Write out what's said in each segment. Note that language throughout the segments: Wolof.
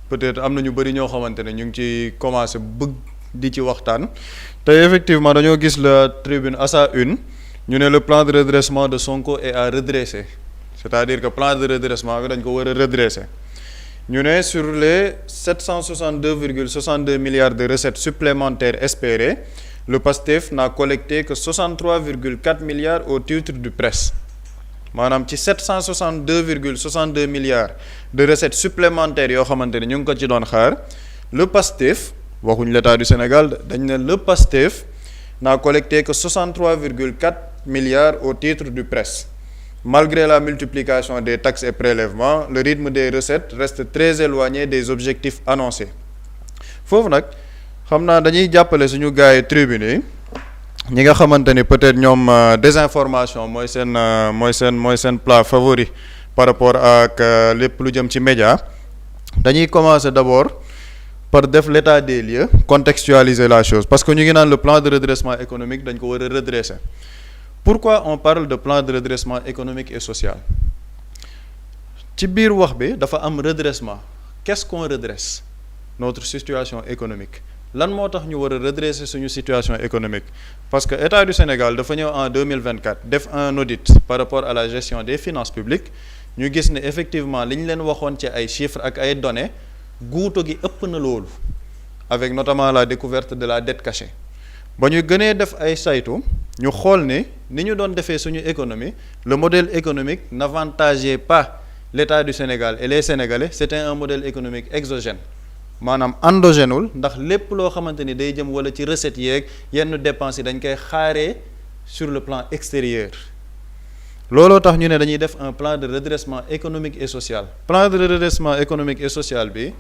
peut-être am na ñu bëri ñoo xamante ne ñu ngi ci commencé bëgg di ci waxtaan te effectivement dañoo gis la tribune à sa une ñu ne le plan de redressement de Sonko est à redresser c'est-à-dire que plan de redressement bi dañ ko war a redresser ñu ne sur les 762,62 milliards de recettes supplémentaires espérées le PASTEF n'a collecté que 63,4 milliards au titre du presse maanaam ci 762,62 milliards de recettes supplémentaires yoo xamante ne ñu ngi ko ci doon xaar le PASTEF waxuñ l'État du Sénégal dañ ne le PASTEF n'a collecté que 63,4 milliards au titre du presse. Malgré la multiplication des taxes et prélèvements, le rythme des recettes reste très éloigné des objectifs annoncés. Foofu nag xam naa dañuy jàppale suñu gars yi tribune yi ñi nga xamante ni peut-être ñoom désinformation mooy seen plat favori par rapport ak lépp lu jëm ci média dañuy commencer d'abord par def l'état des lieux contextualiser la chose parce que ñu ngi naan le plan de redressement économique dañ ko war a redresser. Pourquoi on parle de plan de redressement économique et social ci biir wax bi dafa am redressement qu'est-ce qu'on redresse notre situation économique lan moo tax ñu war a redresser suñu situation économique parce que État du Sénégal dafa ñëw en 2024 def un audit par rapport à la gestion des finances publiques ñu gis ne effectivement li ñu leen waxoon ci ay chiffres ak ay données guuto gi ëpp na loolu avec notamment la découverte de la dette cachée ba ñu gënee def ay saytu ñu xool ne ni ñu doon defee suñu économie le modèle économique n'avantageait pas l'État du Sénégal et les Sénégalais c'était un modèle économique exogène maanaam endogènewul ndax lépp loo xamante ni day jëm wala ci recettes yeeg yenn dépenses yi dañ koy xaaree sur le plan extérieur looloo tax ñu ne dañuy def un plan de redressement économique et social plan de redressement économique et social bi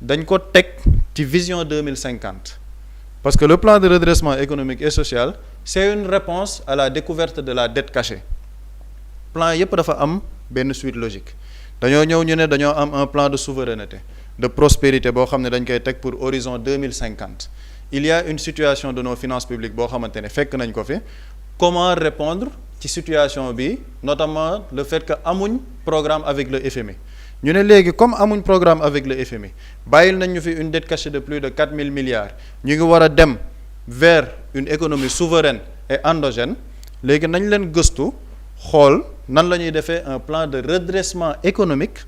dañ ko teg ci vision 2050 parce que le plan de redressement économique et social c'est une réponse à la découverte de la dette cachée plan yépp dafa am benn suite logique dañoo ñëw ñu ne dañoo am un plan de souveraineté de prospérité boo xam ne dañ koy teg pour horizon 2050 il y a une situation de nos finances publiques boo xamante ne fekk nañ ko fi comment répondre ci situation bi notamment le fait que amuñ programme avec le FMI ñu ne léegi comme amuñ programme avec le FMI bàyyil nañ ñu fi une dette cachée de plus de 4 000 milliards ñu ngi war a dem vers une économie souveraine et endogène léegi nañ leen gëstu xool nan la ñuy defee un plan de redressement économique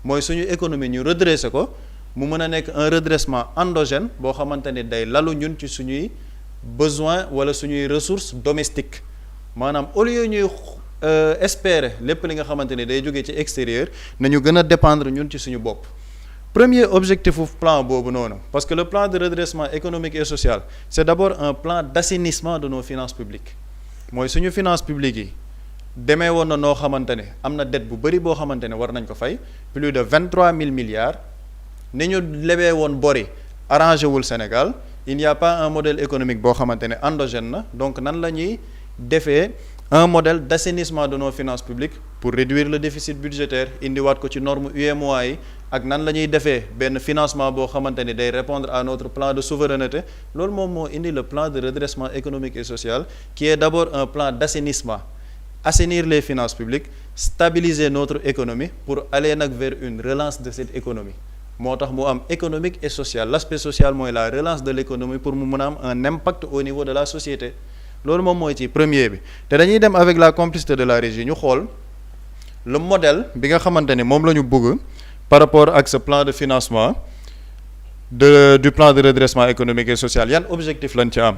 mooy suñu économie ñu redresser ko mu mën a nekk un redressement endogène boo xamante ni day lalu ñun ci suñuy besoin wala suñuy ressources domestiques maanaam au lieu ñuy espérer lépp li nga xamante ni day jógee ci extérieur nañu gën a dépendre ñun ci suñu bopp premier objectif plan boobu noonu parce que le plan de redressement économique et social c'est d'abord un plan d'assainissement de nos finances publiques mooy suñu finances publiques yi demee woon na noo xamante ne am na dette bu bëri boo xamante ne war nañ ko fay plus de 23 000 milliards ni ñu lebee woon bori arrangé wul Sénégal il n'y a pas un modèle économique boo xamante ne endogène na donc nan la ñuy defee un modèle d'assainissement de nos finances publiques pour réduire le déficit budgétaire indiwaat ko ci norme UEMOA yi ak nan la ñuy defee benn financement boo xamante ni day répondre à notre plan de souveraineté loolu moom moo indi le plan de redressement économique et social qui est d'abord un plan d'assainissement assainir les finances publiques stabiliser notre économie pour aller nag vers une relance de cette économie moo tax mu am économique et social l'aspect social mooy la relance de l'économie pour mu mën a am un impact au niveau de la société loolu moom mooy ci premier bi te dañuy dem avec la complicité de la régie ñu xool le modèle bi nga xamante ni moom la ñu bëgg par rapport ak ce plan de financement du plan de redressement économique et social yan objectif lañ ci am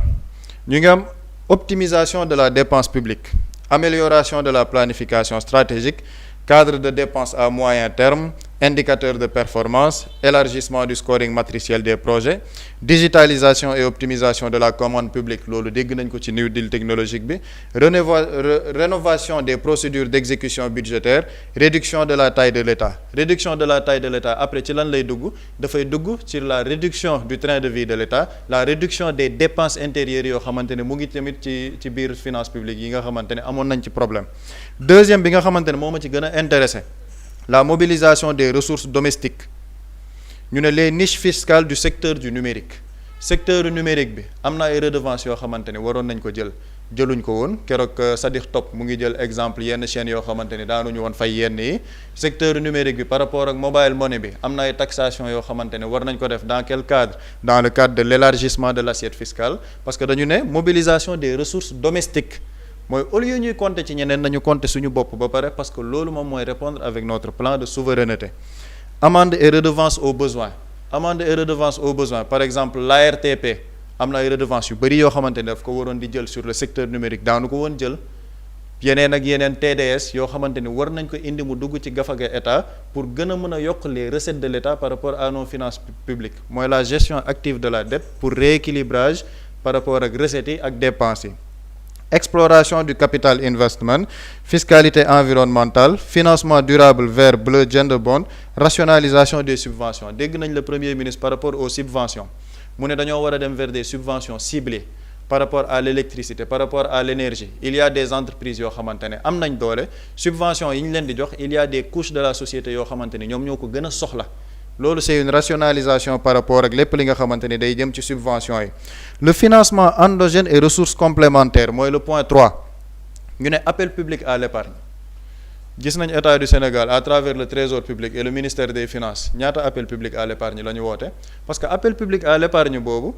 ñu ngi am optimisation de la dépense publique amélioration de la planification stratégique cadre de dépenses à moyen terme indicateurs de performance élargissement du scoring matriciel des projets digitalisation et optimisation de la commande publique loolu dégg nañ ko ci New Deal technologique bi rénovation des procédures d'exécution budgétaire réduction de la taille de l'État après ci lan lay dugg dafay dugg ci la réduction du train de vie de l'État la réduction des dépenses intérieures yoo xamante ne mu ngi tamit ci biir finances publiques yi nga xamante ne amoon nañ ci problème deuxième bi nga xamante ne moo ma ci gën a intéressé la mobilisation des ressources domestiques ñu ne les niches fiscales du secteur du numérique secteur numérique bi am na ay redevances yoo xamante ne waroon nañ ko jël jëluñ ko woon keroog Sadikh Top mu ngi jël exemple yenn chaînes yoo xamante ni daanuñu woon fay yenn yi secteur numérique bi par rapport ak mobile money bi am na ay taxation yoo xamante ne war nañ ko def dans quel cadre dans le cadre de l'élargissement de l'assiette fiscale parce que dañu ne mobilisation des ressources domestiques mooy au lieu ñuy compter ci ñeneen nañu compter suñu bopp ba pare parce que loolu moom mooy répondre avec notre plan de souveraineté amende et redevance au besoin amende et redevance au besoin par exemple l'ARTP am na ay redevance yu bëri yoo xamante ne daf ko waroon di jël sur le secteur numérique daanu ko woon jël yeneen ak yeneen TDS yoo xamante ni war nañ ko indi mu dugg ci gafaga état pour gën a mën a yokk les recettes de l'état par rapport à nos finances publiques mooy la gestion active de la dette pour rééquilibrage par rapport ak recettes yi ak dépenses yi exploration du capital investment fiscalité environnementale financement durable vert bleu gender bond rationalisation des subventions dégg nañ le premier ministre par rapport aux subventions mu ne dañoo war a dem vers des subventions ciblées par rapport à l'électricité par rapport à l'énergie il y a des entreprises yoo xamante ne am nañ doole subventions yi ñu leen di jox il y a des couches de la société yoo xamante ni ñoom ñoo ko gën a soxla loolu c'est une rationalisation par rapport ak lépp li nga xamante ni day jëm ci subventions yi le financement endogène et ressources complémentaires mooy le point 3 ñu ne appel public à l'épargne gis nañ état du Sénégal à travers le trésor public et le ministère des finances ñaata appel public à l'épargne la ñu woote parce que appel public à l'épargne boobu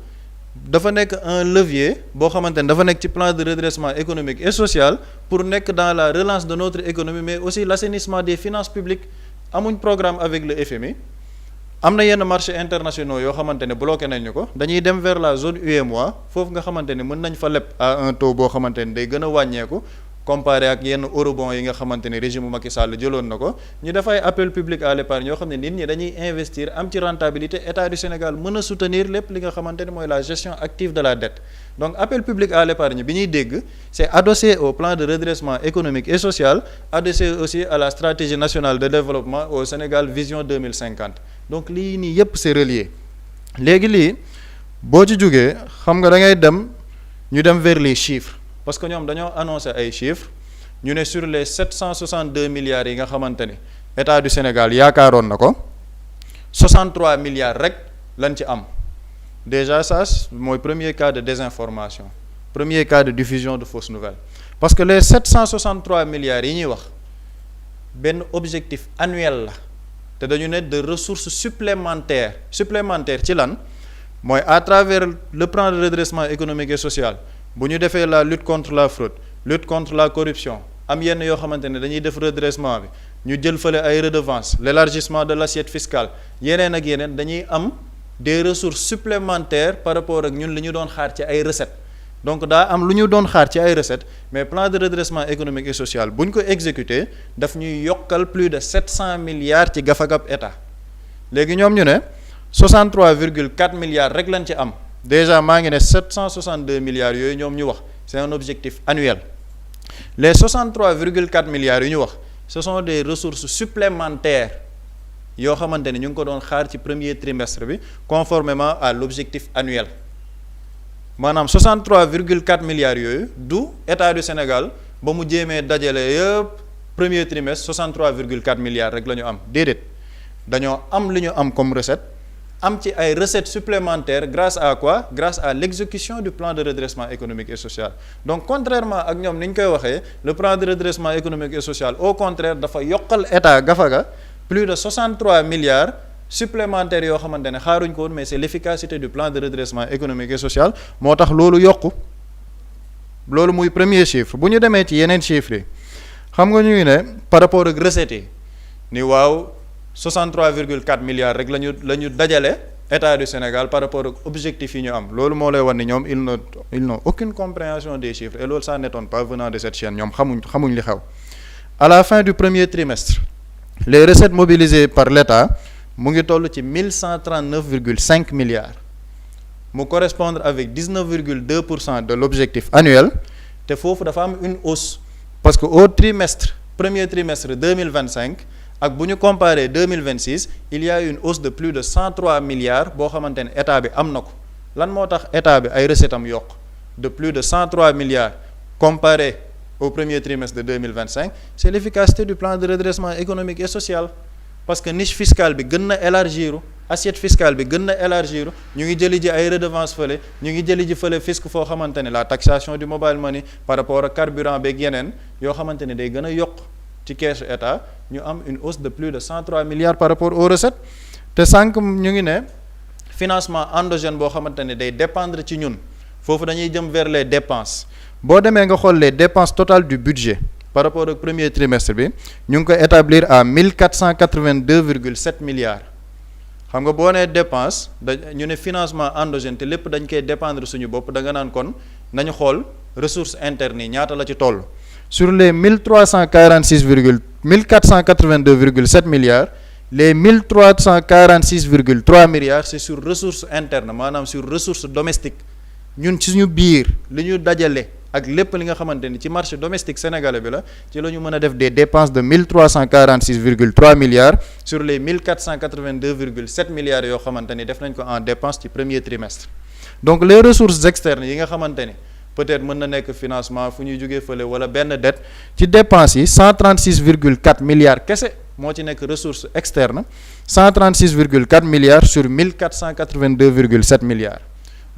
dafa nekk un levier boo xamante ne dafa nekk ci plan de redressement économique et social pour nekk dans la relance de notre économie mais aussi l'assainissement des finances publiques amuñ programme avec le FMI am na yenn marchés internationaux yoo xamante ne bloqué nañ ñu ko dañuy dem vers la zone UEMOA foofu nga xamante ne mën nañ fa leb à un taux boo xamante ne day gën a wàññeeku comparé ak yenn eurobond yi nga xamante ne régime Macky Sall jëloon na ko ñu def ay appel public à l'épargne yoo xam ne nit ñi dañuy investir am ci rentabilité état du Sénégal mën a soutenir lépp li nga xamante ne mooy la gestion active de la dette donc appel public à l'épargne bi ñuy dégg c'est adossé au plan de redressement économique et social adossé aussi à la stratégie nationale de développement au Sénégal vision 2050 donc lii nii yépp c'est relié léegi lii boo ci jógee xam nga da ngay dem ñu dem vers les chiffres parce que ñoom dañoo annoncé ay chiffres ñu ne sur les 762 milliards yi nga xamante ni état du Sénégal yaakaaroon na ko 63 milliards rek lañ ci am déjà ça mooy premier cas de désinformation premier cas de diffusion de fausses nouvelles parce que les 763 milliards yi ñuy wax benn objectif annuel la te dañu ne de ressources supplémentaires ci lan mooy à travers le plan de redressement économique et social bu ñu defee la lutte contre la fraude lutte contre la corruption am yenn yoo xamante ne dañuy def redressement bi ñu jël fële ay redevances l'élargissement de l'assiette fiscale yeneen ak yeneen dañuy am des ressources supplémentaires par rapport ak ñun li ñu doon xaar ci ay recettes donc daa am lu ñu doon xaar ci ay recettes mais plan de redressement économique et social bu ñu ko exécuter daf ñuy yokkal plus de 700 milliards ci gafagab état léegi ñoom ñu ne 63,4 milliards rek lañ ci am déjà maa ngi ne 762 milliards yooyu ñoom ñu wax c'est un objectif annuel les 63,4 milliards yu ñu wax ce sont des ressources supplémentaires yoo xamante ne ñu ngi ko doon xaar ci premier trimestre bi conformément à l'objectif annuel maanaam 63,4 milliards yooyu du état du Sénégal ba mu jéemee dajale yëpp premier trimestre 63,4 milliards rek la ñu am déedéet dañoo am li ñu am comme recette am ci ay recettes supplémentaires grâce à quoi grâce à l'exécution du plan de redressement économique et social donc contrairement ak ñoom ni ñu koy waxee le plan de redressement économique et social au contraire dafa yokkal état gafaga plus de 63 milliards supplémentaires yoo xamante ne xaaruñ ko woon mais c'est l'efficacité du plan de redressement économique et social moo tax loolu yokku loolu muy premier chiffre bu ñu demee ci yeneen chiffres yi xam nga ñuy ne par rapport ak recettes yi ni waaw 63,4 milliards rek la ñu dajale état du Sénégal par rapport ak objectifs yi ñu am loolu moo lay wan ni ñoom ils n'ont aucune compréhension des chiffres et loolu ça n'étonne pas venant de cette chaîne ñoom xamuñ li xew à la fin du premier trimestre les recettes mobilisées par l'État mu ngi toll ci 1139,5 milliards mu correspondre avec 19,2% de l'objectif annuel te foofu dafa am une hausse parce que au premier trimestre 2025 ak bu ñu comparer 2026 il y a une hausse de plus de 103 milliards boo xamante ne état bi am na ko lan moo tax état bi ay recettes am yokk de plus de 103 milliards comparé au premier trimestre de 2025 c'est l'efficacité du plan de redressement économique et social parce que niche fiscale bi gën na élargir assiette fiscale bi gën na élargir ñu ngi jëli ji ay redevance fële ñu ngi jëli ji fële fisc foo xamante ne la taxation du mobile money par rapport ak carburant beeg yeneen yoo xamante ne day gën a yokk ci keesu état ñu am une hausse de plus de 103 milliards par rapport aux recettes te sànq ñu ngi ne financement endogène boo xamante ne day dépendre ci ñun foofu dañuy jëm vers les dépenses boo demee nga xool les dépenses totales du budget par rapport au premier trimestre bi ñu ngi ko établir à 1482,7 milliards xam nga boo nee dépense ñu ne financement endogène te lépp dañ koy dépendre suñu bopp da nga naan kon nañu xool ressources internes yi ñaata la ci toll sur les 1482,7 milliards les 1346,3 milliards c'est sur ressources internes maanaam sur ressources domestiques ñun ci suñu biir li ñu dajale ak lépp li nga xamante ni ci marché domestique sénégalais bi la ci la ñu mën a def des dépenses de 1346,3 milliards sur les 1482,7 milliards yoo xamante ni def nañ ko en dépense ci premier trimestre donc les ressources externes yi nga xamante ni peut-être mën na nekk financement fu ñuy jógee fële wala benn dette ci dépenses yi 136,4 milliards kese moo ci nekk ressource externe 136,4 milliards sur 1482,7 milliards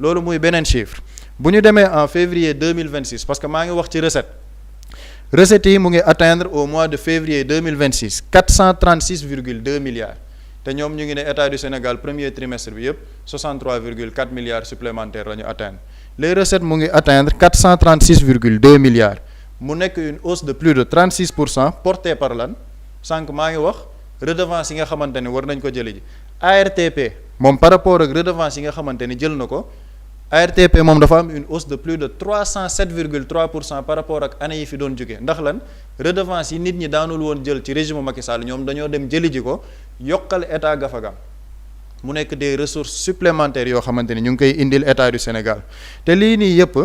loolu muy beneen chiffre bu ñu demee en février 2026 parce que maa ngi wax ci recettes yi mu ngi atteindre au mois de février 2026 436,2 milliards te ñoom ñu ngi ne état du Sénégal premier trimestre bi yëpp 63,4 milliards supplémentaires la ñu atteindre les recettes mu ngi atteindre 436,2 milliards mu nekk une hausse de plus de 36% portée par lan sànq maa ngi wax redevance yi nga xamante ne war nañ ko jëli ji ARTP moom par rapport ak redevance yi nga xamante ni jël na ko ARTP moom dafa am une hausse de plus de 307,3% par rapport ak année yi fi doon jógee ndax lan redevance yi nit ñi daanul woon jël ci régime Macky Sall ñoom dañoo dem jëli ji ko yokkal état gafagam mu nekk des ressources supplémentaires yoo xamante ni ñu ngi koy indil état du Sénégal te lii nii yëpp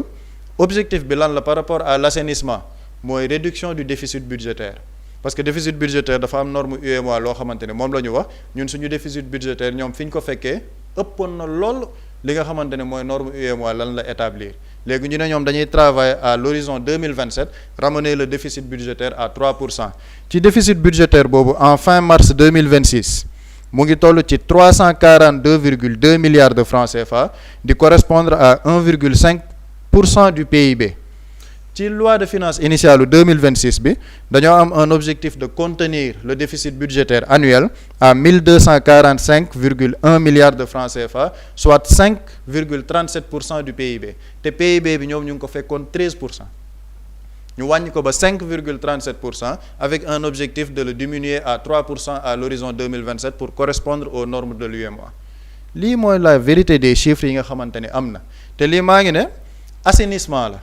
objectif bi lan la par rapport à l'assainissement mooy réduction du déficit budgétaire parce que déficit budgétaire dafa am norme UEMOA loo xamante ne moom la ñu wax ñun suñu déficit budgétaire ñoom fi ñu ko fekkee ëppoon na lool li nga xamante ne mooy norme UEMOA lan la établir léegi ñu ne ñoom dañuy travailler à l'horizon 2027 ramener le déficit budgétaire à 3% ci déficit budgétaire boobu en fin mars 2026 mu ngi toll ci 342,2 milliards de francs CFA di correspondre à 1,5% du PIB ci loi de finances initiale 2026 bi dañoo am un objectif de contenir le déficit budgétaire annuel à 1245,1 milliards de francs CFA soit 5,37% du PIB te PIB bi ñoom ñu ngi ko fekkoon 13% ñu wàññi ko ba 5,37% avec un objectif de le diminuer à 3% à l'horizon 2027 pour correspondre aux normes de l'UEMOA lii mooy la vérité des chiffres yi nga xamante ni am na te lii maa ngi ne assainissement la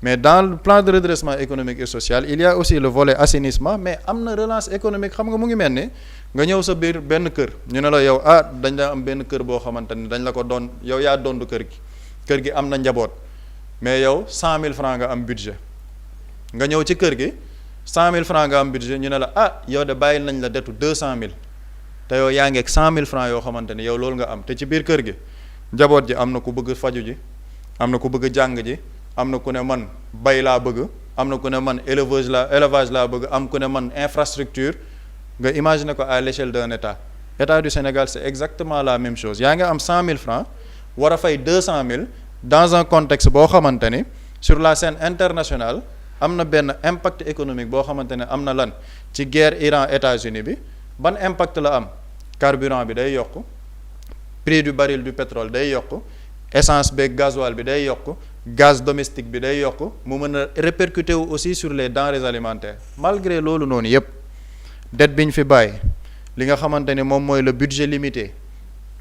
mais dans le plan de redressement économique et social il y a aussi le volet assainissement mais am na relance économique xam nga mu ngi mel ni nga ñëw sa biir benn kër ñu ne la yow dañ la am benn kër boo xamante ni dañ la ko doon yow yaa doondu kër gi am na njaboot mais yow 100 000 francs nga am budget nga ñëw ci kër gi 100 000 francs nga am budget ñu ne la yow de bàyyil nañ la detu 200 000 te yow yaa ngi ak 100 000 francs yoo xamante ni yow loolu nga am te ci biir kër gi njaboot ji am na ku bëgg faju ji am na ku bëgg jàng ji am na ku ne man bay laa bëgg am na ku ne man élevage laa bëgg am ku ne man infrastructure nga imaginer ko à l'échelle d'un état du Sénégal c'est exactement la même chose yaa ngi am 100 000 francs war a fay 200 000 dans un contexte boo xamante ni sur la scène internationale am na benn impact économique boo xamante ne am na lan ci guerre Iran États-Unis bi ban impact la am carburant bi day yokk prix du baril du pétrole day yokk essence beeg gasoil bi day yokk gaz domestique bi day yokk mu mën a répercuter wu aussi sur les denrées alimentaires malgré loolu noonu yépp dette bi ñu fi bàyyi li nga xamante ne moom mooy le budget limité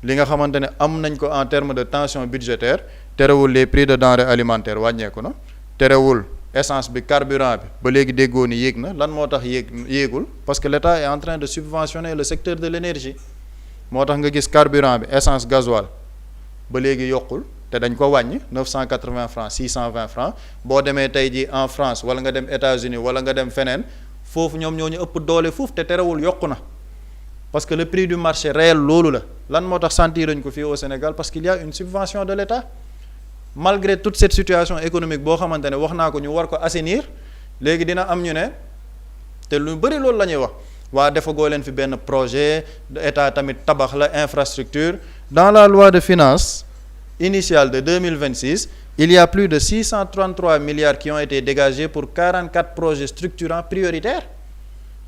li nga xamante ne am nañ ko en termes de tension budgétaire terewul les prix de denrées alimentaires wàññeeku na terewul essence bi carburant bi ba léegi déggoo ni yéeg na lan moo tax yéegul parce que l'État est en train de subventionner le secteur de l'énergie moo tax nga gis carburant bi essence gasoil ba léegi yokkul te dañ ko wàññi 980 francs 620 francs boo demee tey jii en France wala nga dem États-Unis wala nga dem feneen foofu ñoom ñoo ñu ëpp doole foofu te terewul yokku na parce que le prix du marché réel loolu la lan moo tax sentiruñ ko fii au Sénégal parce qu'il y a une subvention de l'État malgré toute cette situation économique boo xamante ne wax naa ko ñu war ko assainir léegi dina am ñu ne te lu bëri loolu la ñuy wax waa defagoo leen fi benn projet état tamit tabax la infrastructure. Dans la loi de finances initiale de 2026, il y a plus de 633 milliards qui ont été dégagés pour 44 projets structurants prioritaires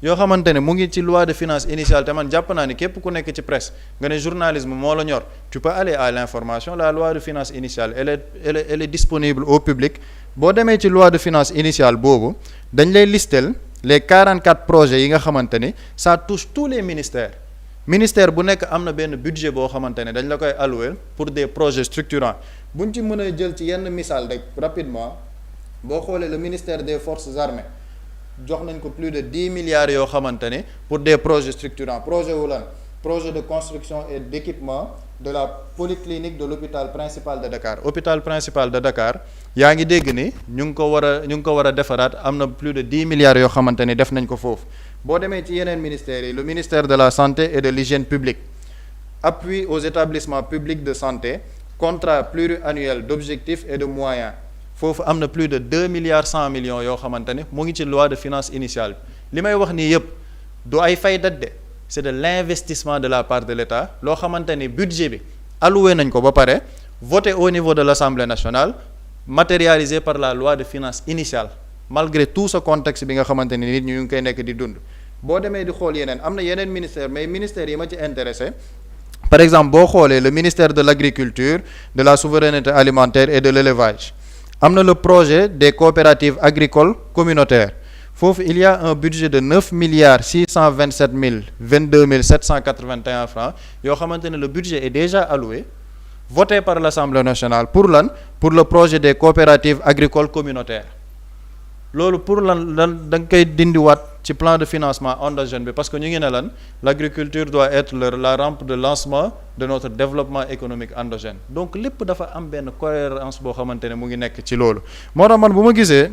yoo xamante ne mu ngi ci loi de finances initiale te man jàpp naa ni képp ku nekk ci presse nga ne journalisme moo la ñor tu peux aller à l'information. La loi de finances initiale elle est disponible au public. boo demee ci loi de finances initiale boobu dañ lay listel les 44 projets yi nga xamante ni ça touche tous les ministère bu nekk am na benn budget boo xamante ne dañ la koy allouer pour des projets structurants. buñ ci mën a jël ci yenn misaal rek rapidement boo xoolee le ministère des forces armées jox nañ ko plus de 10 milliards yoo xamante ne pour des projets structurants. Projet wu lan projet de construction et d'équipement de la polyclinique de l'hôpital principal de Dakar. Hôpital principal de Dakar yaa ngi dégg ni ñu ngi ko war a defaraat am na plus de 10 milliards yoo xamante ni def nañ ko foofu. boo demee ci yeneen ministères yi le ministère de la santé et de l'hygiène publique, appui aux établissements publics de santé, contrat pluriannuel d'objectifs et de moyens, foofu am na plus de 2 milliards 100 millions yoo xamante ne mu ngi ci loi de finances initiale bi. li may wax nii yëpp du ay fay de c'est de l'investissement de la part de l'État loo xamante ni budget bi alloué nañ ko ba pare voté au niveau de l'Assemblée nationale, matérialisé par la loi de finances initiale. Malgré tout ce contexte bi nga xamante ni nit ñu ngi koy nekk di dund. boo demee di xool yeneen am na yeneen ministère mais ministères yi ma ci intéressé par exemple boo xoolee le ministère de l'agriculture, de la souveraineté alimentaire et de l'élevage am na le projet des coopératives agricoles communautaires. foofu il y a un budget de 9 milliards 627 mille 22 781 francs yoo xamante ne le budget est déjà alloué, voté par l'Assemblée nationale pour lan pour le projet des coopératives agricoles communautaires. loolu pour lan da nga koy dindiwaat ci plan de financement endogène bi parce que ñu ngi ne lan l'agriculture doit être la rampe de lancement de notre développement économique endogène. donc lépp dafa am benn cohérence boo xamante ne mu ngi nekk ci loolu. moo tax man bu ma gisee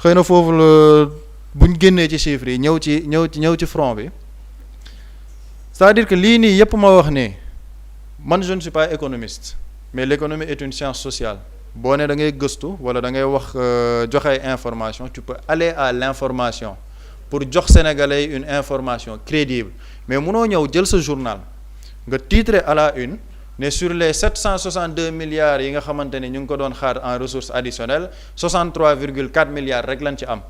xëy na foofu la buñ génnee ci chiffres yi ñëw ci front bi c'est-à-dire que lii nii yépp ma wax nii man je ne suis pas économiste mais l'économie est une science sociale. boo ne da ngay gëstu wala da ngay wax joxe ay information tu peux aller à l'information pour jox sénégalais une information crédible mais munoo ñëw jël sa journal nga titrer à la une ne sur les 762 milliards yi nga xamante ne ñu ngi ko doon xaar en ressources additionnelles 63,4 milliards rek lañ ci am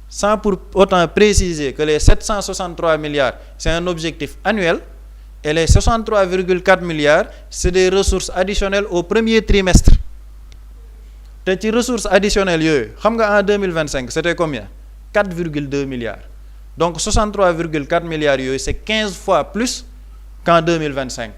sans pour autant préciser que les 763 milliards c'est un objectif annuel et les 63,4 milliards c'est des ressources additionnelles au premier trimestre. te ci ressources additionnelles yooyu xam nga en 2025 c'était combien 4,2 milliards donc 63,4 milliards yooyu c'est 15 fois plus qu'en 2025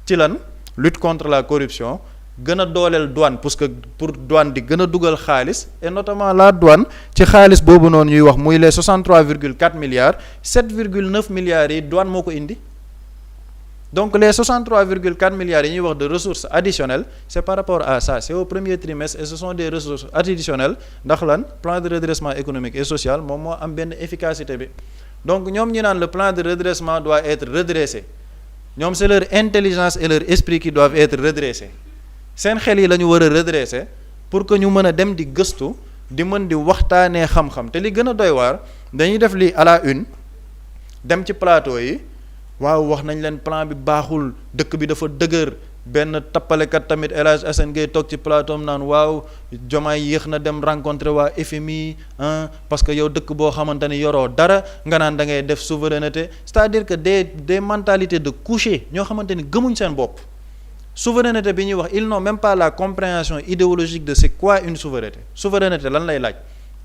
ci lan lutte contre la corruption gën a dooleel douane parce que pour douane di gën a dugal xaalis et notamment la douane ci xaalis boobu noonu ñuy wax muy les 63,4 milliards 7,9 milliards yi douane moo ko indi. donc les 63,4 milliards yi ñuy wax de ressources additionnelles c'est par rapport à ça, c'est au premier trimestre et ce sont des ressources additionnelles ndax lan plan de redressement économique et social moom moo am benn efficacité bi. donc ñoom ñi naan le plan de redressement doit être redressé ñoom c'est leur intelligence et leur esprit qui doivent être redressés seen xel yi la ñu war a redresser pour que ñu mën a dem di gëstu di mën di waxtaanee xam-xam. te li gën a doy waar dañuy def lii à la une dem ci plateau yi. waaw wax nañ leen plan bi baaxul dëkk bi dafa dëgër benn tappalekat tamit El Hadj Assane Gueye toog ci plateau am naan waaw Diomaye yéex na dem rencontrer waa FMI parce que yow dëkk boo xamante ni yoroo dara nga naan da ngay def souveraineté c'est-à-dire que des mentalités de coucher ñoo xamante ni gëmuñ seen bopp. souveraineté bi ñuy wax ils n'ont même pas la compréhension idéologique de c'est quoi une souveraineté lan lay laaj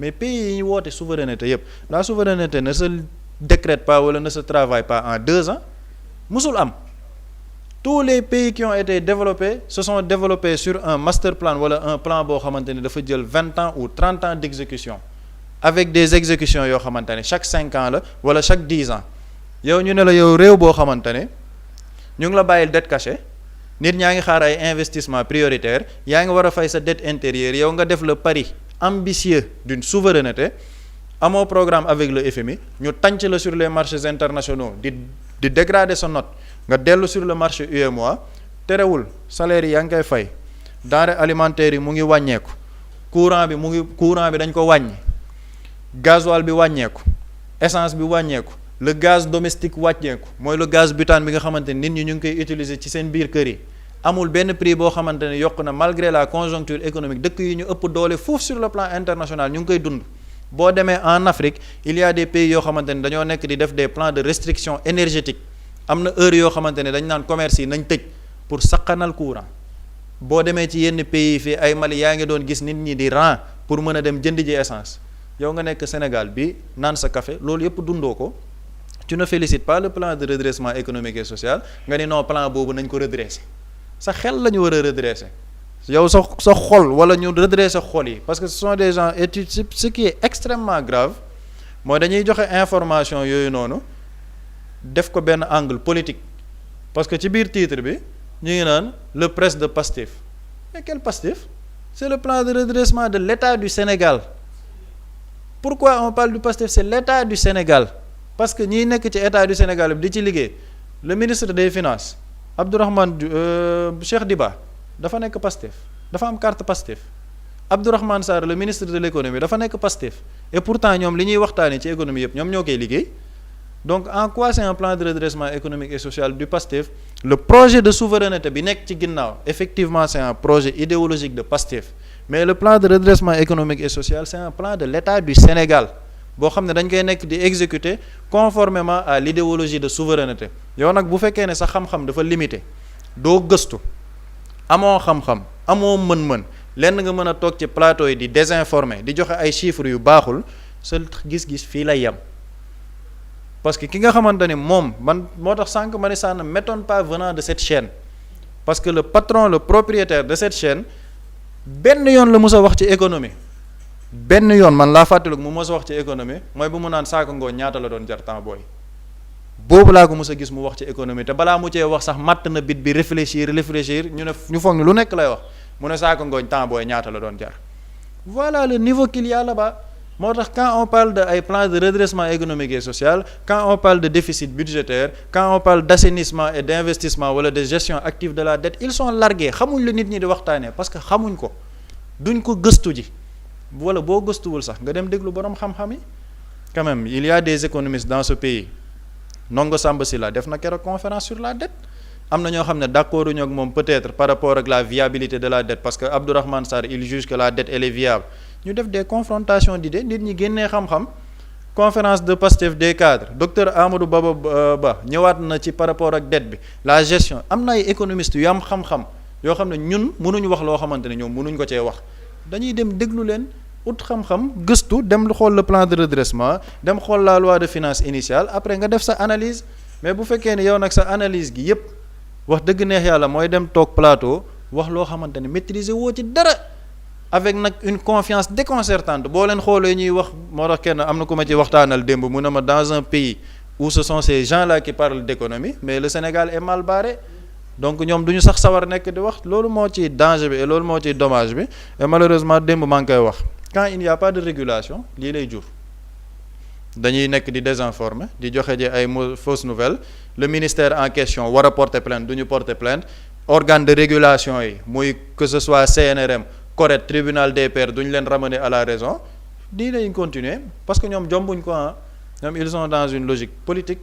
mais pays yi ñu woote souveraineté yépp la souveraineté ne se décrète pas wala ne se travaille pas en 2 ans musul am. tous les pays qui ont été développés se sont développés sur un master plan wala un plan boo xamante ni dafa jël 20 ans ou 30 ans d'exécution avec des exécutions yoo xamante ne chaque 5 ans la wala chaque 10 ans yow ñu ne la yow réew boo xamante ne ñu ngi la bàyyil dette cachée nit ñaa ngi xaar ay investissement prioritaire yaa ngi war a fay sa dette intérieure yow nga def le pari ambitieux d'une souveraineté amoo programme avec le FMI ñu tànc la sur les marchés internationaux di dégrader sa note nga dellu sur le marché UEMOA terewul salaire yi yaa ngi koy fay denrées alimentaires yi mu ngi wàññeeku courant bi dañ ko wàññi gasoil bi wàññeeku essence bi wàññeeku le gaz domestique wàññeeku mooy le gaz butane bi nga xamante ni nit ñi ñu ngi koy utiliser ci seen biir kër yi amul benn prix boo xamante ne yokk na malgré la conjoncture économique dëkk yi ñu ëpp doole foofu sur le plan international ñu ngi koy dund boo demee en Afrique il y a des pays yoo xamante ne dañoo nekk di def des plans de restriction énergétique am na heure yoo xamante ne dañ naan commerce yi nañ tëj pour sakkanal courant boo demee ci yenn pays fii ay Mali yaa ngi doon gis nit ñi di rang pour mën a dem jënd ji essence yow nga nekk Sénégal bi naan sa café loolu yëpp dundoo ko tu ne félicites pas le plan de redressement économique et social nga ni non plan boobu nañ ko redresser sa xel la ñu war a redresser yow sa xol wala ñu redresser xol yi parce que ce sont des gens et ce qui est extrêmement grave mooy dañuy joxe information yooyu noonu def ko benn angle politique parce que ci biir titre bi ñu ngi naan le presse de Pastef mais quel Pastef c'est le plan de redressement de l'État du Sénégal pourquoi on parle du Pastef c'est l'État du Sénégal parce que ñiy nekk ci État du Sénégal bi di ci liggéey le ministre des Finances Abdourahmane Cheikh Diba dafa nekk Pastef dafa am carte Pastef Abdourahmane Sarr le ministre de l'économie dafa nekk Pastef et pourtant ñoom li ñuy waxtaanee ci économie yëpp ñoom ñoo koy liggéey donc en quoi c'est un plan de redressement économique et social du Pastef le projet de souveraineté bi nekk ci ginnaaw effectivement c'est un projet idéologique de Pastef mais le plan de redressement économique et social c'est un plan de l'État du Sénégal boo xam ne dañ koy nekk di exécuter conformément à l'idéologie de souveraineté yow nag bu fekkee ne sa xam-xam dafa limité doo gëstu amoo xam-xam amoo mën-mën lenn nga mën a toog ci plateau yi di désinformer di joxe ay chiffres yu baaxul sa gis-gis fii lay yem parce que ki nga xamante ni moom man moo tax sànq ma ne ça ne m'étonne pas venant de cette chaîne parce que le patron le propriétaire de cette chaîne benn yoon la mës a wax ci économie benn yoon man laa fàttaliku mu mës a wax ci économie mooy bu mu naan saako ngooñ ñaata la doon jar temps booy boobu laa ko mës a gis mu wax ci économie te balaa mu cee wax sax matt na bit bi réfléchir ñu foog ni lu nekk lay wax mu ne saako ngooñ temps booy ñaata la doon jar voilà le niveau qu'il y a là-bas moo tax quand on parle de ay plan de redressement économique et social quand on parle de déficit budgétaire quand on parle d'assainissement et d'investissement wala de gestion active de la dette ils sont largués xamuñ la nit ñi di waxtaanee parce que xamuñ ko duñ ko gëstu ji wala boo gëstuwul sax nga dem déglu boroom xam-xam yi quand même il y a des économistes dans ce pays Ndongo Samba Sylla def na keroog conférence sur la dette am na ñoo xam ne d'accord uñu ak moom peut-être par rapport ak la viabilité de la dette parce que Abdourahmane Sarr il juge que la dette elle est viable ñu def des confrontations d'idées nit ñi génnee xam-xam conférence de Pastef des cadres docteur Amadou Ba ñëwaat na ci par rapport ak dette bi la gestion am na ay économistes yu am xam-xam yoo xam ne ñun mënuñ wax loo xamante ne ñoom mënuñ ko cee wax dañuy dem déglu leen ut xam-xam gëstu dem lu xool le plan de redressement dem xool la loi de finances initiale après nga def sa analyse mais bu fekkee ne yow nag sa analyse gi yépp wax dëgg neex yàlla mooy dem toog plateau wax loo xamante ne maîtriser woo ci dara avec nag une confiance déconcertante boo leen xoolee ñuy wax moo tax kenn am na ku ma ci waxtaanal démb mu ne ma dans un pays où ce sont ces gens-là qui parlent d'économie mais le Sénégal est mal barré donc ñoom du ñu sax sawar nekk di wax loolu moo ci danger bi et loolu moo ci dommage bi et malheureusement démb maa ngi koy wax quand il n'y a pas de régulation lii lay jur dañuy nekk di désinformer di joxe ji ay fausses nouvelles le ministère en question war a porter plainte du ñu porter plainte organe de régulation yi muy que ce soit CNRM CORED tribunal des pairs duñ leen ramener à la raison lii lañ continuer parce que ñoom jombuñ ko ñoom ils sont dans une logique politique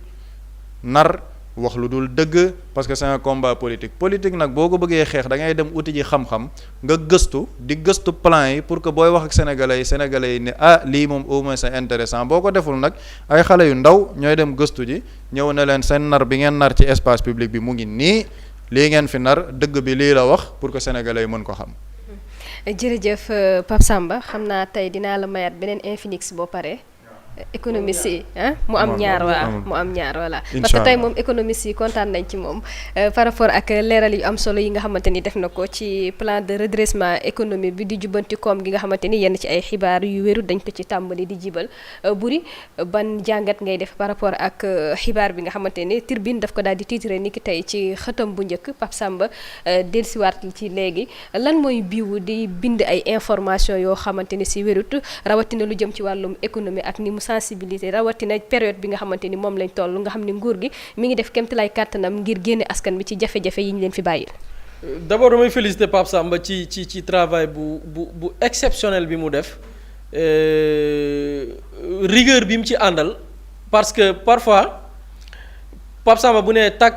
nar wax lu dul dëgg parce que c'est un combat politique nag boo ko bëggee xeex da ngay dem uti ji xam-xam nga gëstu di gëstu plan yi pour que booy wax ak sénégalais yi ne lii moom au moins c'est intéressant boo ko deful nag ay xale yu ndaw ñooy dem gëstu ji ñëw ne leen seen nar bi ngeen nar ci espace public bi mu ngi nii lii ngeen fi nar dëgg bi lii la wax pour que sénégalais yi mën ko xam. jërëjëf Pape Samba xam naa tey dinaa la mayaat beneen Infinix boo paree. économiste yi mu am ñaar voilà parce que tey moom économiste yi kontaan nañ ci moom par rapport ak leeral yu am solo yi nga xamante ni def na ko ci plan de redressement économique bi di jubbanti koom gi nga xamante ni yenn ci ay xibaar yu wéru dañ ko ci tàmbali di jibal Boury ban jàngat ngay def par rapport ak xibaar bi nga xamante ni Tribune daf ko daal di titré ni ki tey ci xëtam bu njëkk Pape Samba dellusiwaat ci léegi lan mooy biiwu di bind ay information yoo xamante ni si wérut rawatina lu jëm ci wàllum économie ak ni sensibilité rawatina période bi nga xamante ni moom lañ toll nga xam ne nguur gi mi ngi def kéemtalaay kàttanam ngir génne askan bi ci jafe-jafe yi ñu leen fi bàyyil. D'abord damay féliciter Pape Samba ci travail bu exceptionnel bi mu def rigueur bi mu ci àndal parce que parfois Pape Samba bu nee tag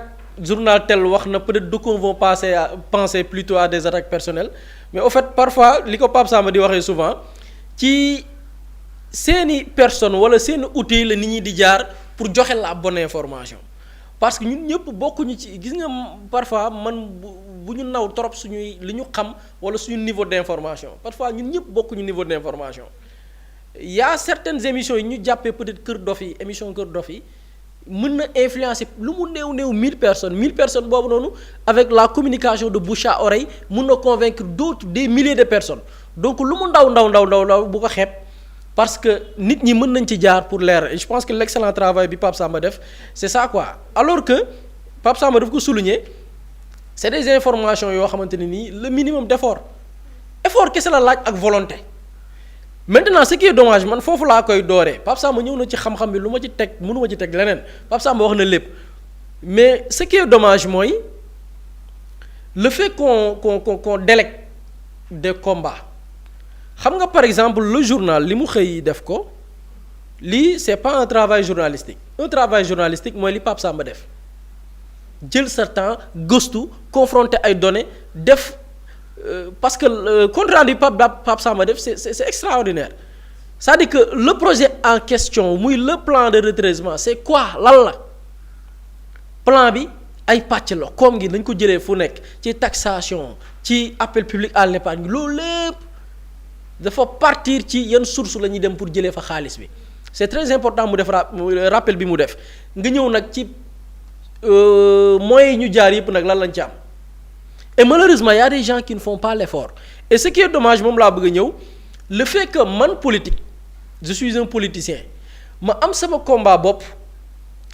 journal tel wax na peut-être d'aucuns vont penser plutôt à des attaques personnelles mais au fait parfois li ko Pape Samba di waxee souvent ci seeni personne wala seeni outil la nit ñi di jaar pour joxe la bonne information parce que ñun ñëpp bokkuñu ci gis nga parfois man bu ñu naw trop suñuy li ñu xam wala suñu niveau d'information parfois ñun ñëpp bokkuñu niveau d'information il y a certaines émissions yi ñu jàppee peut-être Kër Dof yi émission Kër Dof yi mën na influencer lu mu néew 1000 personnes boobu noonu avec la communication de bouche à oreille mën na convaincre d'autres des milliers de personnes donc lu mu ndaw bu ko xeeb parce que nit ñi mën nañ ci jaar pour leer et je pense que l'excellent travail bi Pape Samba def c'est ça quoi alors que Pape Samba daf ko souligner c'est des informations yoo xamante ne nii le minimum d'effort kese la laaj ak volonté. Maintenant ce qui est dommage man foofu laa koy dooree Pape Samba ñëw na ci xam-xam bi lu ma ci teg mënu ma ci teg leneen Pape Samba wax na lépp mais ce qui est dommage mooy le fait qu'on délègue des combats xam nga par exemple le journal li mu xëy def ko lii c'est pas un travail journalistique mooy li Pape Samba def jël sa temps gëstu confronter ay données def. Parce que compte rendu Pape Samba def c'est extraordinaire c'est-à-dire que le projet en question muy le plan de redressement c'est quoi lan la plan bi ay pàcc la koom gi dañ ko jëlee fu nekk ci taxation ci appel public à l'épargne loolu lépp dafa partir ci yan source la ñuy dem pour jëlee fa xaalis bi c'est très important mu def rappel bi mu def nga ñëw nag ci moyens yi ñu jaar yëpp nag lan lañ ci am. Et malheureusement il y a des gens qui ne font pas l'effort et ce qui est dommage moom laa bëgg a ñëw le fait que man politique je suis un politicien ma am sama combat bopp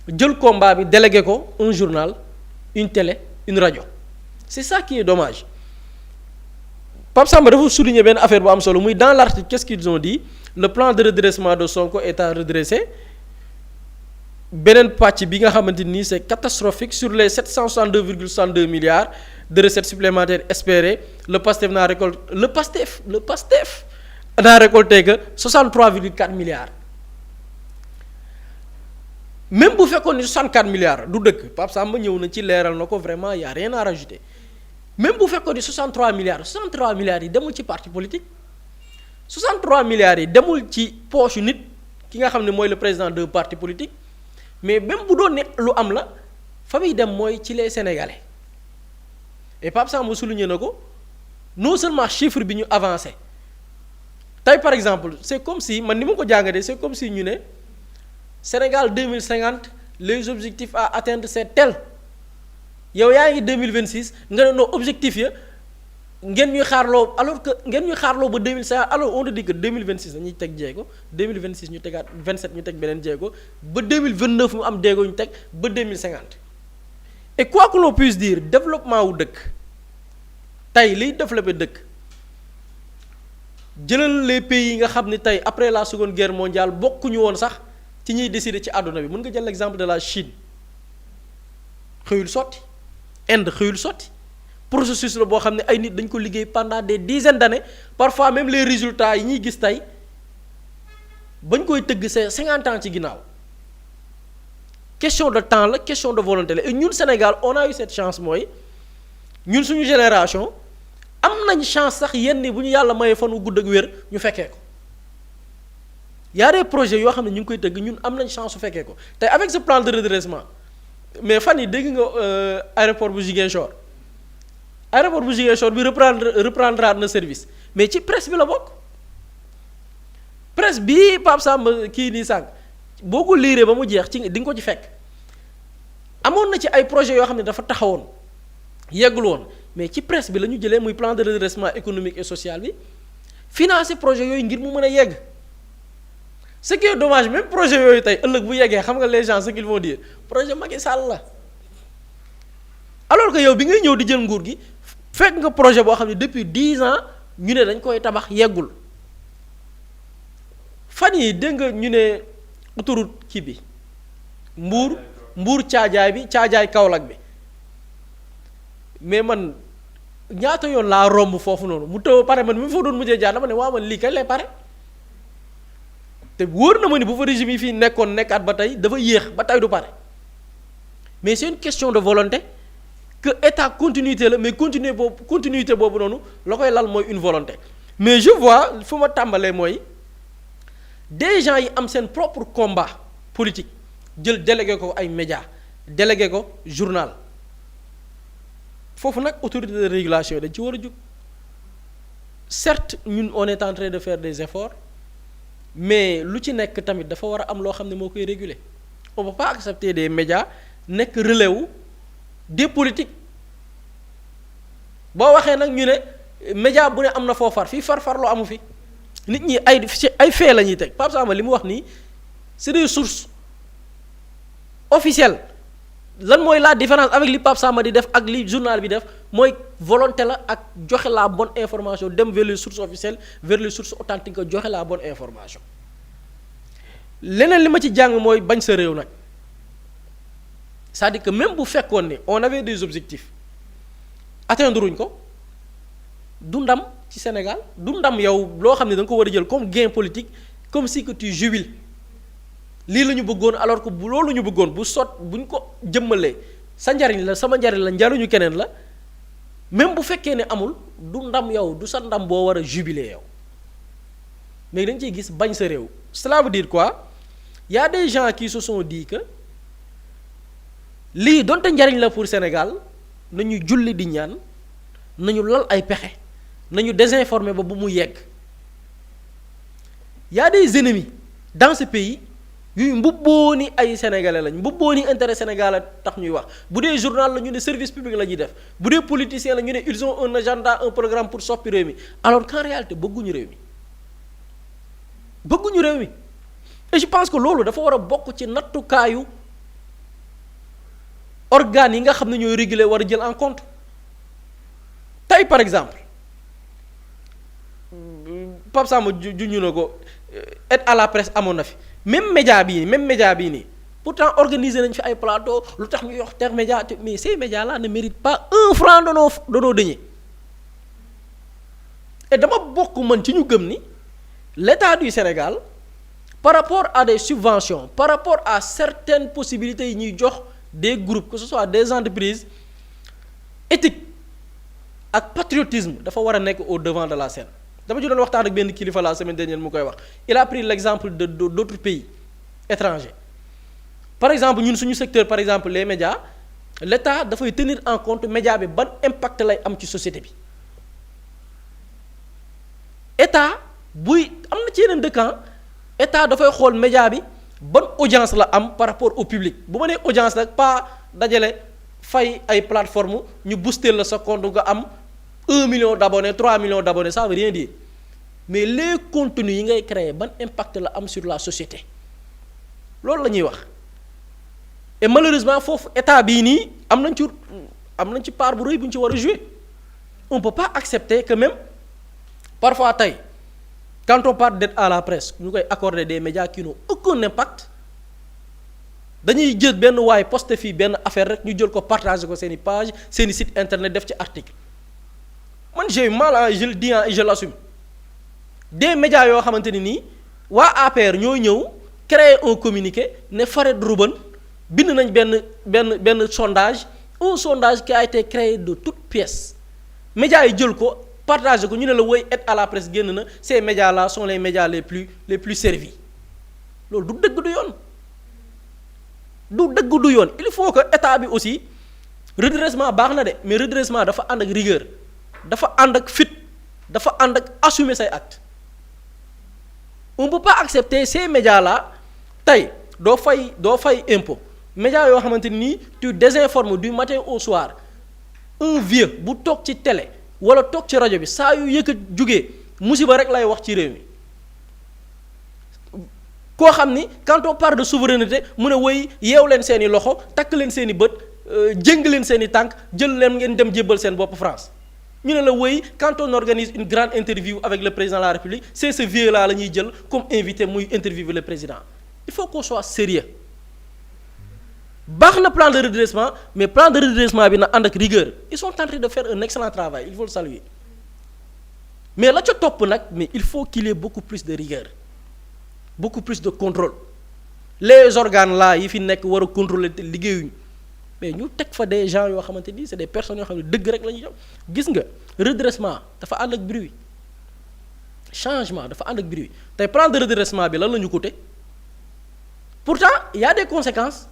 jël combat bi délégué ko un journal une télé une radio c'est ça qui est dommage Pape Samba dafa souligner benn affaire bu am solo muy dans l'article qu'est-ce qu'ils ont dit le plan de redressement de Sonko est à redresser beneen pàcc bi nga xamante ni c'est catastrophique sur les 762,62 milliards de recettes supplémentaires espérées le PASTEF n'a récolté que 63,4 milliards même bu fekkoon ni 64 milliards du dëkk Pape Samba ñëw na ci leeral na ko vraiment y a rien à rajouter même bu fekkoon ni 63 milliards yi demul ci parti politique 63 milliards yi demul ci poche nit ki nga xam ne mooy le président d'un parti politique mais même bu doon ne lu am la fa muy dem mooy ci les Sénégalais et Pape Samba souligné na ko non seulement chiffre bi ñu avancé tey par exemple c'est comme si man ni ma ko jàngatee c'est comme si ñu ne Sénégal 2050 les objectifs à atteindre c'est tel yow yaa ngi 2026 nga ne non objectif ya ngeen ñuy xaarloo alors que ngeen ñuy xaarloo ba 2050 alors on te dit que 2026 dañuy teg jéego 2026 ñu tegaat 27 ñu teg beneen jéego ba 2029 mu am jéego ñu teg ba 2050 et quoi que l'on puisse dire développement wu dëkk tey liy développé dëkk jëlal les pays yi nga xam ni tey après la seconde guerre mondiale bokkuñu woon sax ci ñuy décider ci àdduna bi mën nga jël l'exemple de la Chine xëyul sotti Inde xëyul sotti processus la boo xam ne ay nit dañ ko liggéey pendant des dizaines d'années parfois même les résultats yi ñuy gis tey bañ koy tëgg c'est 50 ans ci ginnaaw question de temps la question de volonté la et ñun Sénégal on a eu cette chance mooy ñun suñu génération am nañ chance sax yenn bu ñu yàlla mayee fan wu gudd ak wér ñu fekkee ko y a des projets yoo xam ne ñu ngi koy tëgg ñun am nañ chance su fekkee ko te avec ce plan de redressement mais fan yi dégg nga aéroport bu Ziguinchor bi reprendra na service mais ci presse bi la bokk presse bi Pape Samba kii nii sànq boo ko liiree ba mu jeex ci di nga ko ci fekk amoon na ci ay projets yoo xam ne dafa taxawoon yeggul woon mais ci presse bi la ñu jëlee muy plan de redressement économique et social bi financer projet yooyu ngir mu mën a yegg ce qui est dommage même projet yooyu tey ëllëg bu yeggee xam nga les gens ce qu'ils vont dire projet Macky Sall la alors que yow bi ngay ñëw di jël nguur gi fekk nga projet boo xam ne depuis 10 ans ñu ne dañ koy tabax yeggul fan yi dégg nga ñu ne autoroute kii bi mbuur caajaay bi caajaay Kaolack bi mais man ñaata yoon laa romb foofu noonu mu tëw pare man mi fa doon mujjee jaar dama ne waaw man lii kañ lay pare te wóor na ma ni bu fa régime yi fii nekkaat ba tey dafa yéex ba tey du pare mais c'est une question de volonté que état continuité la mais continuité boobu noonu la koy lal mooy une volonté mais je vois fu ma tàmbalee mooy des gens yi am seen propre combat politique jël délégué ko ay médias délégué ko journal foofu nag autorité de régulation dañ ci war a jóg certes ñun on est en train de faire des efforts mais lu ci nekk tamit dafa war a am loo xam ne moo koy réguler on peut pas accepter des médias nekk relais wu des politiques boo waxee nag ñu ne média bu ne am na foo far fii farloo amu fi nit ñi ay fait la ñuy teg Pape Samba li mu wax nii c'est des sources officielles lan mooy la différence avec li Pape Samba di def ak li journal bi def mooy volonté la ak joxe la bonne information dem vers les sources officielles vers les sources authentiques que joxe la bonne information leneen li ma ci jàng mooy bañ sa réew nag c'est-à-dire que même bu fekkoon ne on avait des objectifs atteindre uñ ko du ndam ci Sénégal du ndam yow loo xam ne da nga ko war a jël comme gain politique comme si que tu jubiles lii la ñu bëggoon alors que bu loolu ñu bëggoon buñ ko jëmmalee sa njariñ la sama njariñ la njariñu keneen la même bu fekkee ne amul du ndam yow du sa ndam boo war a jubiler yow mais dañ ciy gis bañ sa réew. Cela veut dire quoi? Il y a des gens qui se sont dit que lii donte njariñ la pour Sénégal nañu julli di ñaan nañu lal ay pexe nañu désinformer ba bu mu yegg. Il y a des ennemis dans ce pays yuy mbubboo ni ay sénégalais lañ mbubboo ni intérêt Sénégal tax ñuy wax bu dee journal la ñu ne service public la ñuy def bu dee politicien la ñu ne ils ont un agenda un programme pour soppi réew mi alors qu'en réalité bëgguñu réew mi et je pense que loolu dafa war a bokk ci nattukaayu organes yi nga xam ne ñooy réguler war a jël en compte tey par exemple Pape Samba juñu na ko aide à la presse amoon na fi même média bii nii pourtant organiser nañ fi ay plateau lu tax ñu yox terre média mais ces médias là ne méritent pas un franc de nos deniers et dama bokk man ci ñu gëm ni l'État du Sénégal par rapport à des subventions par rapport à certaines possibilités yi ñuy jox des groupes que ce soit des entreprises éthique ak patriotisme dafa war a nekk au devant de la scène dama ci doon waxtaan ak benn kilifa la semaine dernière mu koy wax il a pris l'exemple de d'autres pays étrangers par exemple ñun suñu secteur par exemple les médias l'État dafay tenir en compte média bi ban impact lay am ci société bi État buy am na ci yeneen dëkk État dafay xool média bi ban audience la am par rapport au public bu ma nee audience nag pas dajale fay ay plateforme ñu booster la sa compte nga am 1 million d'abonnés 3 millions d'abonnés ça veut rien dire mais les contenus yi ngay créer ban impact la am sur la société loolu la ñuy wax et malheureusement foofu état bii nii am nañ ci part bu rëy bu ñu ci war a jouer on peut pas accepter que même parfois tey quand on parle d'aide à la presse ñu koy accorder des médias qui n'ont aucun impact dañuy jël benn waay poste fii benn affaire rek ñu jël ko partager ko seeni page seeni site internet def ci article man j'ai mal je le dis et je l'assume des médias yoo xamante ni nii waa APR ñoo ñëw créer un communiqué ne Farid Rouben bind nañ benn sondage un sondage qui a été créé de toutes pièces médias yi jël ko partager ko ñu ne la woy aide à la presse génn na ces médias là sont les médias les plus servis loolu du dëgg du yoon il faut que état bi aussi redressement baax na de mais redressement dafa ànd ak rigueur dafa ànd ak fit dafa ànd ak assumer say actes on peut pas accepter ces médias là tey doo fay impôt médias yoo xamante ni tu désinformes du matin au soir un vieux bu toog ci télé wala toog ci rajo bi saa yu yëkkat jugee musiba rek lay wax ci réew mi koo xam ni quand on parle de souveraineté mu ne woy yeew leen seeni loxo takk leen seeni bët jëng leen seeni tànk jël leen ngeen dem jébbal seen bopp France ñu ne la woy quand on organise une grande interview avec le président de la République c'est ce vieux là la ñuy jël comme invité muy interviewer le président il faut qu'on soit sérieux baax na plan de redressement mais plan de redressement bi na ànd ak rigueur ils sont en train de faire un excellent travail il faut le saluer mais la ca topp nag mais il faut qu'il y ait beaucoup plus de rigueur beaucoup plus de contrôle les organes là yi fi nekk war a contrôler te liggéeyuñu mais ñu teg fa des gens yoo xamante ni c'est des personnes yoo xam ne dëgg rek la ñuy jox gis nga redressement dafa ànd ak bruit changement dafa ànd ak bruit tey plan de redressement bi lan la ñu coûté pourtant il y a des conséquences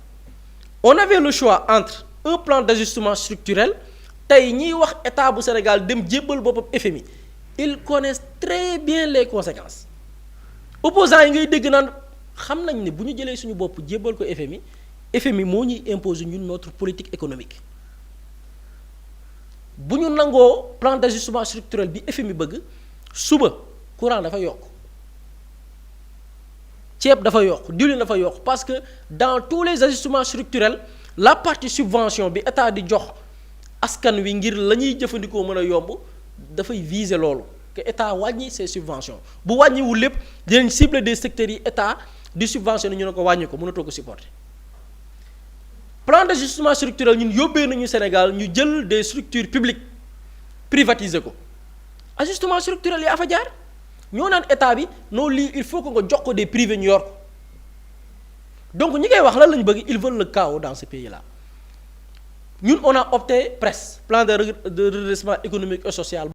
on avait le choix entre un plan d'ajustement structurel tey ñiy wax état bu Sénégal dem jébbal boppam FMI ils connaissent très bien les conséquences opposants yi ngay dégg naan xam nañ ne bu ñu jëlee suñu bopp jébbal ko FMI moo ñuy imposer ñun notre politique économique bu ñu nangoo plan d'ajustement structurel bi FMI bëgg suba courant dafa yokk ceeb dafa yokk diwlin dafa yokk parce que dans tous les ajustements structurels la partie subvention bi état di jox askan wi ngir la ñuy jëfandikoo mën a yomb dafay viser loolu que état wàññi ses subventions bu wàññiwul lépp dinañ cibler des secteurs yi état di subventionné ñu ne ko wàññi ko mënatoo ko supporter plan d'ajustement structurel ñun yóbbee nañu Sénégal ñu jël des structures publiques privatiser ko ajustement structurel yaa fa jaar ñoo naan état bi non lii il faut que nga jox ko des privés ñu yor ko donc ñi koy wax lan la ñu bëgg ils veulent le chaos dans ce pays là ñun on a opté presque plan de redressement économique et social.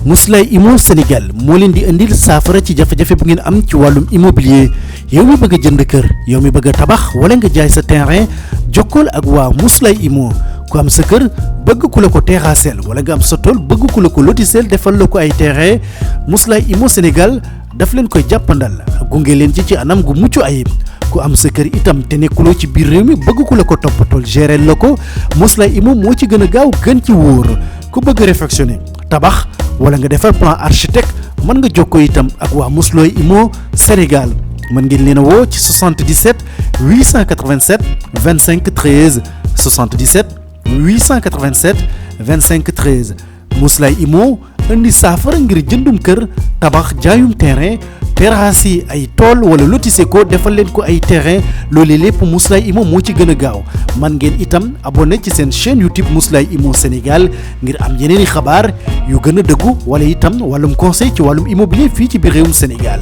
Mously Immo Sénégal moo leen di indil saafara ci jafe-jafe bu ngeen am ci wàllum immobilier yow mi bëgg a jënd kër yow mi bëgg a tabax wala nga jaay sa terrain jokkool ak waa Mously Immo ku am sa kër bëgg ku la ko terrassel wala nga am sa tool bëgg ku la ko lotisel defal la ko ay terrain Mously Immo Sénégal daf leen koy jàppandal gunge leen ci anam gu mucc ayib ku am sa kër itam te nekkuloo ci biir réew mi bëgg ku la ko toppatool gérer la ko Mously Immo moo ci gën a gaaw gën ci wóor ku bëgg réfectionner tabax wala nga defar plan architecte mën nga jokkoo itam ak waa Mously Immo Sénégal mën ngeen leen a woo ci 77 887 25 13 77 887 25 13 Mously Immo indi saafara ngir jëndum kër tabax jaayum terrain terrasse yi ay tool wala lotissé ko defal leen ko ay terrain loolee lépp Mously Immo moo ci gën a gaaw man ngeen itam abonné ci seen chaîne YouTube Mously Immo Sénégal ngir am yeneeni xabaar yu gën a dëggu wala itam wàllum conseil ci wàllum immobilier fii ci biir réewum Sénégal